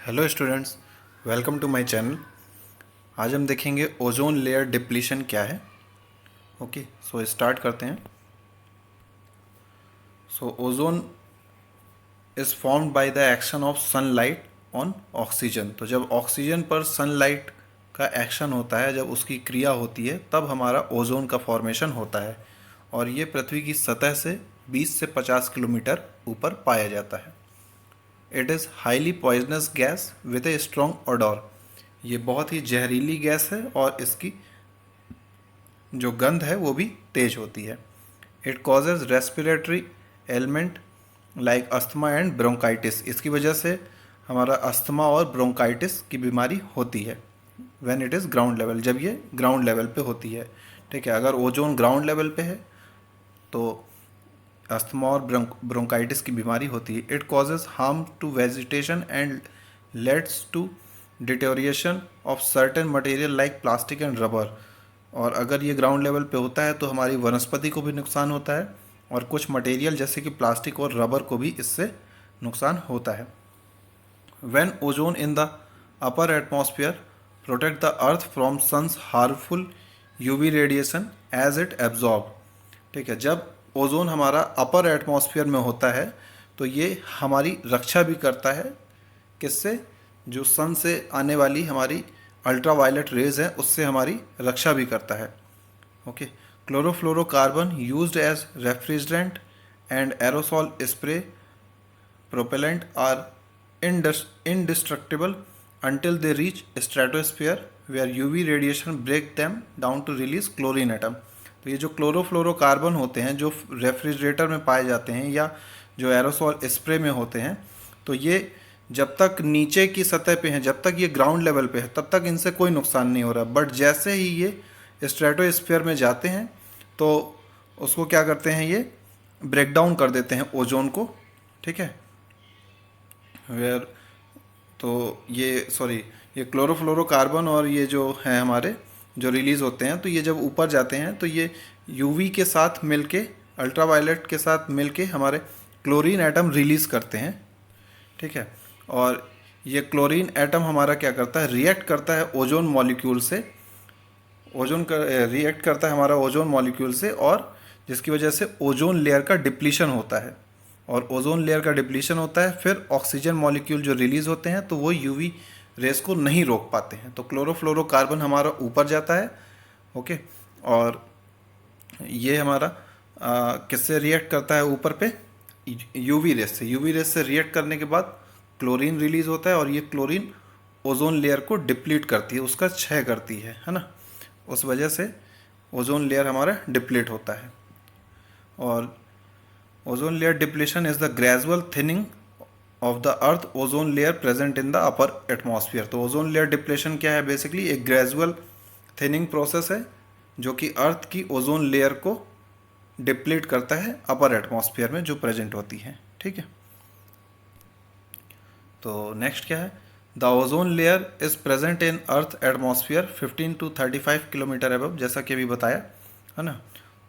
Hello students, welcome to my channel. आज हम देखेंगे ओजोन लेयर डिप्लीशन क्या है। ओके, सो स्टार्ट करते हैं। सो ozone is formed by the action of sunlight on oxygen. तो जब ऑक्सीजन पर सनलाइट का एक्शन होता है, जब उसकी क्रिया होती है, तब हमारा ओजोन का फॉर्मेशन होता है और ये पृथ्वी की सतह से 20 से 50 किलोमीटर ऊपर पाया जाता है। It is highly poisonous gas with a strong odour. ये बहुत ही जहरीली गैस है और इसकी जो गंध है वो भी तेज होती है। It causes respiratory element like asthma and bronchitis. इसकी वजह से हमारा अस्थमा और ब्रोंकाइटिस की बीमारी होती है when it is ground level, जब ये ग्राउंड लेवल पे होती है। ठीक है, अगर ओजोन ग्राउंड लेवल पे है तो अस्थमा और ब्रोंकाइटिस की बीमारी होती है। It causes harm to vegetation and leads to deterioration of certain material like plastic and rubber. और अगर ये ग्राउंड लेवल पे होता है तो हमारी वनस्पति को भी नुकसान होता है और कुछ मटेरियल जैसे कि प्लास्टिक और रबर को भी इससे नुकसान होता है। When ozone in the upper atmosphere protect the earth from sun's harmful UV radiation as it absorb. ठीक है, जब ओजोन हमारा अपर एटमॉस्फेयर में होता है तो ये हमारी रक्षा भी करता है। किससे? जो सन से आने वाली हमारी अल्ट्रावायलेट रेज हैं उससे हमारी रक्षा भी करता है। Okay, chlorofluorocarbon used as refrigerant and aerosol spray propellant are indestructible until they reach stratosphere where UV radiation break them down to release chlorine atom। तो ये जो क्लोरोफ्लोरोकार्बन होते हैं जो रेफ्रिजरेटर में पाए जाते हैं या जो एरोसॉल स्प्रे में होते हैं, तो ये जब तक नीचे की सतह पे हैं, जब तक ये ग्राउंड लेवल पे है, तब तक इनसे कोई नुकसान नहीं हो रहा। बट जैसे ही ये स्ट्रेटोस्फीयर में जाते हैं तो उसको क्या करते हैं, ये ब्रेक डाउन कर देते हैं ओजोन को। ठीक है, वेयर तो ये क्लोरोफ्लोरोकार्बन और ये जो है हमारे जो रिलीज़ होते हैं, तो ये जब ऊपर जाते हैं तो ये यूवी के साथ मिलके, अल्ट्रावायलेट के साथ मिलके हमारे क्लोरीन एटम रिलीज़ करते हैं। ठीक है, और ये क्लोरीन एटम हमारा क्या करता है, रिएक्ट करता है ओजोन मॉलिक्यूल से, रिएक्ट करता है हमारा ओजोन मॉलिक्यूल से, और जिसकी वजह से ओजोन लेयर का डिप्लीशन होता है। और ओजोन लेयर का डिप्लीशन होता है, फिर ऑक्सीजन मॉलिक्यूल जो रिलीज़ होते हैं तो वो यूवी रेस को नहीं रोक पाते हैं, तो क्लोरोफ्लोरोकार्बन हमारा ऊपर जाता है। ओके, और ये हमारा किससे रिएक्ट करता है ऊपर पे, यूवी रेस से। यूवी रेस से रिएक्ट करने के बाद क्लोरीन रिलीज़ होता है और ये क्लोरीन ओजोन लेयर को डिप्लीट करती है, उसका क्षय करती है ना। उस वजह से ओजोन लेयर हमारा डिप्लीट होता है। और ozone layer depletion is the gradual thinning of the earth ozone layer present in the upper atmosphere. तो ओजोन लेयर डिप्लीशन क्या है, बेसिकली एक ग्रेजुअल थिनिंग प्रोसेस है जो कि अर्थ की ओजोन लेयर को डिप्लीट करता है अपर एटमॉस्फेयर में जो प्रेजेंट होती है। ठीक है, तो नेक्स्ट क्या है, the ozone layer is present in earth atmosphere 15 to 35 kilometre above, जैसा कि अभी बताया है ना।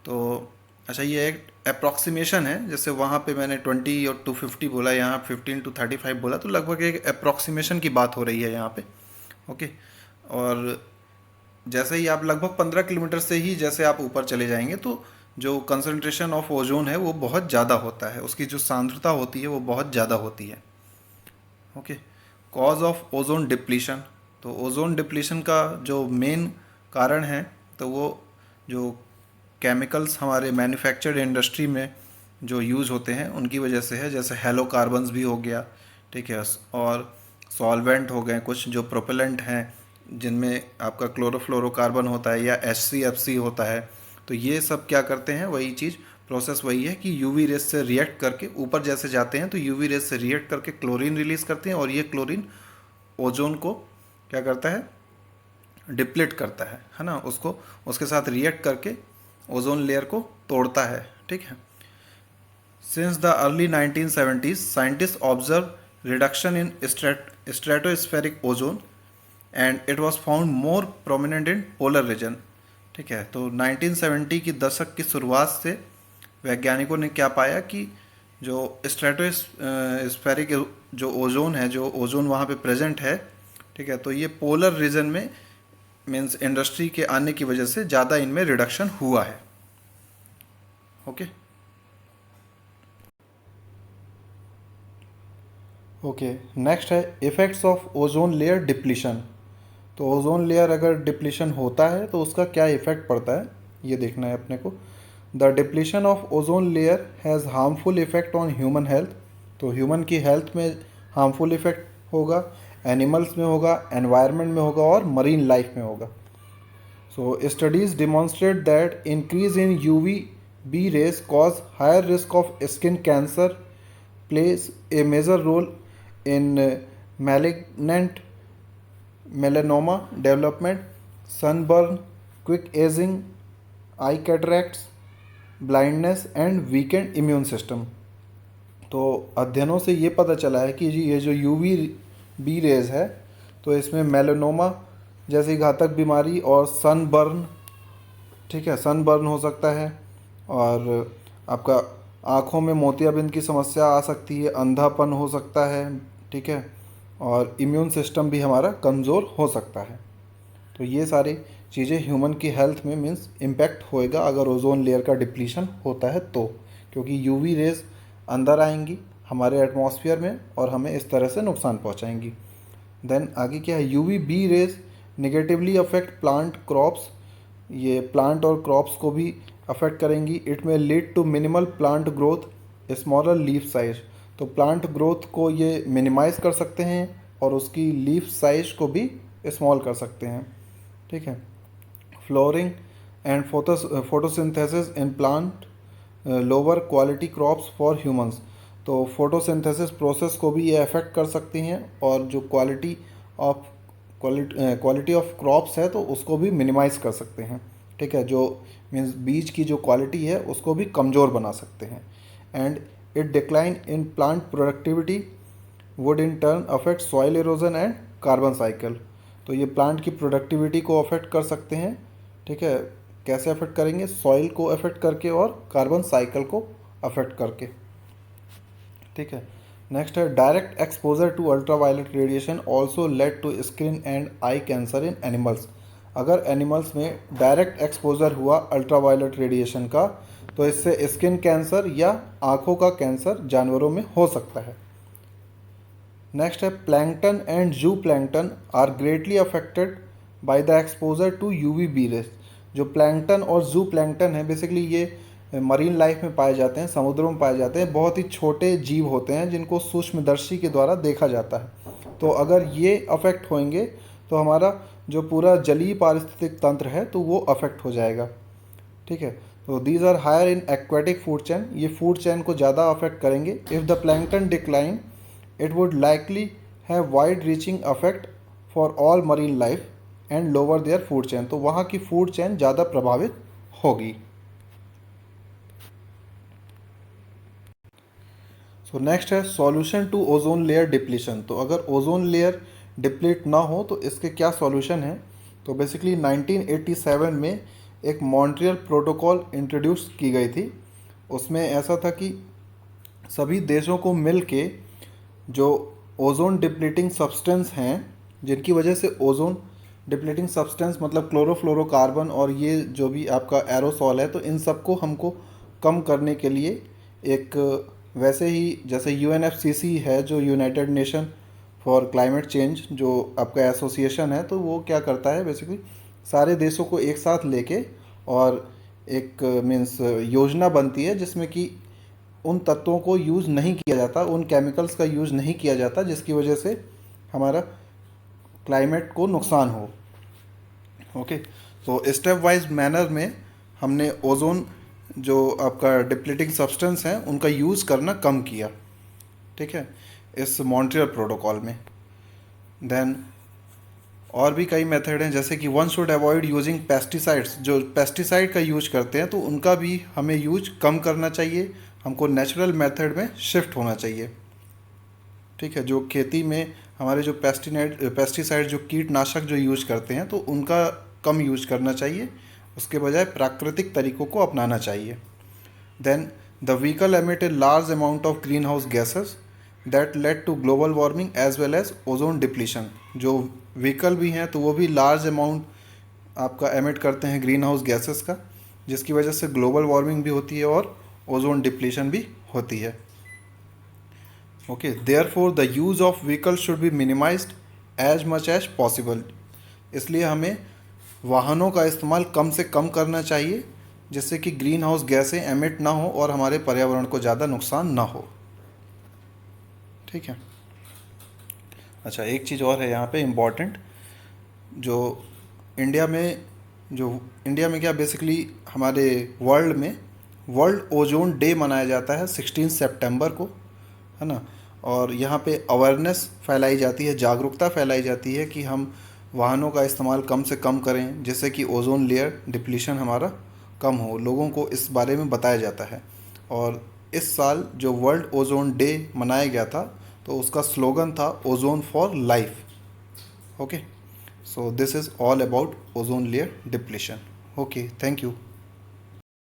तो अच्छा, ये एक अप्रॉक्सीमेशन है, जैसे वहाँ पे मैंने 20 और 250 बोला, यहाँ 15 to 35 बोला, तो लगभग एक अप्रॉक्सीमेशन की बात हो रही है यहाँ पे। ओके, और जैसे ही आप लगभग 15 किलोमीटर से ही जैसे आप ऊपर चले जाएंगे तो जो कंसंट्रेशन ऑफ ओजोन है वो बहुत ज़्यादा होता है, उसकी जो सांद्रता होती है वो बहुत ज़्यादा होती है। Okay, cause of ozone depletion. तो ओजोन डिप्लीशन का जो मेन कारण है तो वो जो केमिकल्स हमारे मैन्युफैक्चर्ड इंडस्ट्री में जो यूज़ होते हैं उनकी वजह से है, जैसे हेलोकार्बन्स भी हो गया। ठीक है, और सॉल्वेंट हो गए कुछ जो प्रोपेलेंट हैं जिनमें आपका क्लोरोफ्लोरोकार्बन होता है या HCFC होता है। तो ये सब क्या करते हैं, वही चीज़ प्रोसेस वही है कि यूवी रेस से रिएक्ट करके ऊपर जैसे जाते हैं तो यूवी रेस से रिएक्ट करके क्लोरीन रिलीज़ करते हैं, और ये क्लोरीन ओजोन को क्या करता है, डिप्लीट करता है ना, उसको उसके साथ रिएक्ट करके ओजोन लेयर को तोड़ता है। ठीक है, since the early 1970s scientist observe reduction in stratospheric ozone and it was found more prominent in polar region. ठीक है, तो 1970 की दशक की शुरुआत से वैज्ञानिकों ने क्या पाया कि जो स्ट्रेटोस्फेरिक जो ओजोन है, जो ओजोन वहाँ पे प्रेजेंट है, ठीक है, तो ये पोलर रीजन में मीन्स इंडस्ट्री के आने की वजह से ज़्यादा इनमें रिडक्शन हुआ है। ओके ओके नेक्स्ट है effects of ozone layer depletion. तो ओजोन लेयर अगर डिप्लीशन होता है तो उसका क्या इफ़ेक्ट पड़ता है, ये देखना है अपने को। The depletion of ozone layer has harmful effect on human health. तो ह्यूमन की हेल्थ में हार्मफुल इफ़ेक्ट होगा, एनिमल्स में होगा, एनवायरनमेंट में होगा और मरीन लाइफ में होगा। So studies demonstrate that increase in UVB rays cause higher risk of skin cancer, plays a major role in malignant melanoma development, sunburn, quick aging, eye cataracts, blindness and weakened immune system। तो अध्ययनों से ये पता चला है कि जी ये जो यूवी बी रेज है, तो इसमें मेलानोमा जैसी घातक बीमारी और सनबर्न, ठीक है, सनबर्न हो सकता है, और आपका आँखों में मोतियाबिंद की समस्या आ सकती है, अंधापन हो सकता है, ठीक है, और इम्यून सिस्टम भी हमारा कमज़ोर हो सकता है। तो ये सारी चीज़ें ह्यूमन की हेल्थ में मीन्स इम्पैक्ट होएगा अगर ओजोन लेयर का डिप्लीशन होता है तो, क्योंकि यूवी रेज अंदर आएंगी हमारे एटमॉस्फेयर में और हमें इस तरह से नुकसान पहुंचाएंगी। देन आगे क्या है, UV B rays negatively affect plant crops. ये प्लांट और क्रॉप्स को भी अफेक्ट करेंगी। It may lead to minimal plant growth, smaller leaf size. तो प्लांट ग्रोथ को ये मिनिमाइज कर सकते हैं और उसकी लीफ साइज को भी स्मॉल कर सकते हैं, ठीक है। Flooring and photosynthesis in plant lower quality crops for humans. तो फोटोसिंथेसिस प्रोसेस को भी ये अफेक्ट कर सकती हैं और जो ऑफ क्वालिटी ऑफ क्रॉप्स है तो उसको भी मिनिमाइज कर सकते हैं, ठीक है। जो मीन्स बीज की जो क्वालिटी है उसको भी कमज़ोर बना सकते हैं। And it decline in plant productivity would in turn affect soil erosion and carbon cycle. तो ये प्लांट की प्रोडक्टिविटी को अफेक्ट कर सकते हैं, ठीक है। कैसे अफेक्ट करेंगे, सॉइल को अफेक्ट करके और कार्बन साइकिल को अफेक्ट करके, ठीक है। नेक्स्ट है direct exposure to ultraviolet radiation also lead to skin and eye cancer in animals. अगर एनिमल्स में डायरेक्ट एक्सपोजर हुआ अल्ट्रावायलेट रेडिएशन का तो इससे स्किन कैंसर या आँखों का कैंसर जानवरों में हो सकता है। नेक्स्ट है plankton and zooplankton are greatly affected by the exposure to UV B rays. जो प्लैंकटन और जू प्लैंकटन है बेसिकली ये मरीन लाइफ में पाए जाते हैं, समुद्रों में पाए जाते हैं, बहुत ही छोटे जीव होते हैं जिनको सूक्ष्मदर्शी के द्वारा देखा जाता है। तो अगर ये अफेक्ट होंगे तो हमारा जो पूरा जलीय पारिस्थितिक तंत्र है तो वो अफेक्ट हो जाएगा, ठीक है। तो these are higher in aquatic food chain, ये फूड चेन को ज़्यादा अफेक्ट करेंगे। If the plankton decline it would likely have wide reaching effect for all marine life and lower their food chain। तो वहाँ की फूड चेन ज़्यादा प्रभावित होगी। सो नेक्स्ट है solution to ozone layer depletion. तो अगर ओजोन लेयर डिप्लीट ना हो तो इसके क्या सॉल्यूशन है। तो बेसिकली 1987 में एक मॉन्ट्रियल प्रोटोकॉल इंट्रोड्यूस की गई थी। उसमें ऐसा था कि सभी देशों को मिल के जो ओजोन डिप्लीटिंग सब्सटेंस हैं, जिनकी वजह से ओजोन डिप्लीटिंग सब्सटेंस मतलब क्लोरोफ्लोरोकार्बन और ये जो भी आपका एरोसॉल है, तो इन सबको हमको कम करने के लिए एक वैसे ही जैसे यूएनएफसीसी है जो United nation for climate change जो आपका एसोसिएशन है, तो वो क्या करता है बेसिकली सारे देशों को एक साथ लेके और एक मीन्स योजना बनती है जिसमें कि उन तत्वों को यूज़ नहीं किया जाता, उन केमिकल्स का यूज़ नहीं किया जाता जिसकी वजह से हमारा क्लाइमेट को नुकसान हो। ओके, तो स्टेप वाइज मैनर में हमने ओजोन जो आपका डिप्लीटिंग सब्सटेंस हैं उनका यूज़ करना कम किया, ठीक है, इस मॉन्ट्रियल प्रोटोकॉल में। देन और भी कई मेथड हैं जैसे कि one should avoid using pesticides. जो पेस्टिसाइड का यूज करते हैं तो उनका भी हमें यूज कम करना चाहिए, हमको नेचुरल मेथड में शिफ्ट होना चाहिए, ठीक है। जो खेती में हमारे जो पेस्टिसाइड जो कीटनाशक जो यूज करते हैं तो उनका कम यूज करना चाहिए, उसके बजाय प्राकृतिक तरीक़ों को अपनाना चाहिए। Then the vehicle emit a large amount of greenhouse gases that led to global warming as well as ozone depletion। जो व्हीकल भी हैं तो वो भी लार्ज अमाउंट आपका एमिट करते हैं ग्रीन हाउस गैसेस का, जिसकी वजह से ग्लोबल वार्मिंग भी होती है और ओजोन डिप्लीशन भी होती है। Okay, therefore the use of vehicle should be minimised as much as possible. इसलिए हमें वाहनों का इस्तेमाल कम से कम करना चाहिए, जिससे कि ग्रीन हाउस गैसें एमिट ना हो और हमारे पर्यावरण को ज़्यादा नुकसान ना हो। ठीक है। अच्छा, एक चीज़ और है यहाँ पे इम्पॉर्टेंट, जो इंडिया में इंडिया में क्या बेसिकली हमारे वर्ल्ड में वर्ल्ड ओजोन डे मनाया जाता है 16 सितंबर को, है ना। और यहाँ पे अवेयरनेस फैलाई जाती है, जागरूकता फैलाई जाती है कि हम वाहनों का इस्तेमाल कम से कम करें, जिससे कि ओजोन लेयर डिप्लीशन हमारा कम हो। लोगों को इस बारे में बताया जाता है। और इस साल जो वर्ल्ड ओजोन डे मनाया गया था, तो उसका स्लोगन था ozone for life. Okay, so this is all about ozone layer depletion. Okay, thank you.